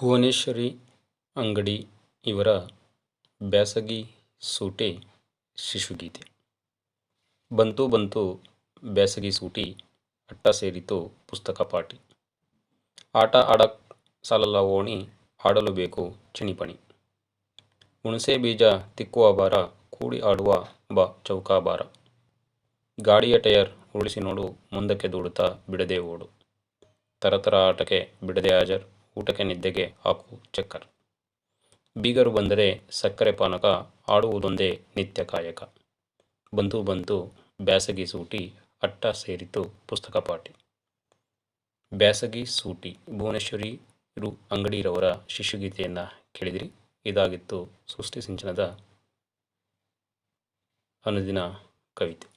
ಭುವನೇಶ್ವರಿ ಅಂಗಡಿ ಇವರ ಬ್ಯಾಸಗಿ ಸೂಟಿ ಶಿಶುಗೀತೆ. ಬಂತು ಬಂತು ಬ್ಯಾಸಗಿ ಸೂಟಿ, ಅಟ್ಟ ಸೇರಿತು ಪುಸ್ತಕ ಪಾಟಿ. ಆಟ ಆಡಕ್ ಸಾಲಲ್ಲ ಓಣಿ, ಆಡಲು ಬೇಕು ಚಿಣಿಪಣಿ. ಹುಣಸೆ ಬೀಜ ತಿಕ್ಕುವ ಬಾರ, ಕೂಡಿ ಆಡುವ ಬಾ ಚೌಕಾಬಾರ. ಗಾಡಿಯ ಟಯರ್ ಉರುಳಿಸಿ ನೋಡು, ಮುಂದಕ್ಕೆ ದೂಡುತ್ತಾ ಬಿಡದೆ ಓಡು. ತರತರ ಆಟಕ್ಕೆ ಬಿಡದೆ ಹಾಜರ್, ಊಟಕ್ಕೆ ನಿದ್ದೆಗೆ ಹಾಕು ಚಕ್ಕರ್. ಬೀಗರು ಬಂದರೆ ಸಕ್ಕರೆ ಪಾನಕ, ಆಡುವುದೊಂದೇ ನಿತ್ಯ ಕಾಯಕ. ಬಂತು ಬಂತು ಬ್ಯಾಸಗಿ ಸೂಟಿ, ಅಟ್ಟ ಸೇರಿತು ಪುಸ್ತಕ ಪಾಟಿ. ಬ್ಯಾಸಗಿ ಸೂಟಿ ಭುವನೇಶ್ವರಿ ಅಂಗಡಿರವರ ಶಿಶುಗೀತೆಯನ್ನು ಕೇಳಿದಿರಿ. ಇದಾಗಿತ್ತು ಸೃಷ್ಟಿ ಸಿಂಚನದ ಅನುದಿನ ಕವಿತೆ.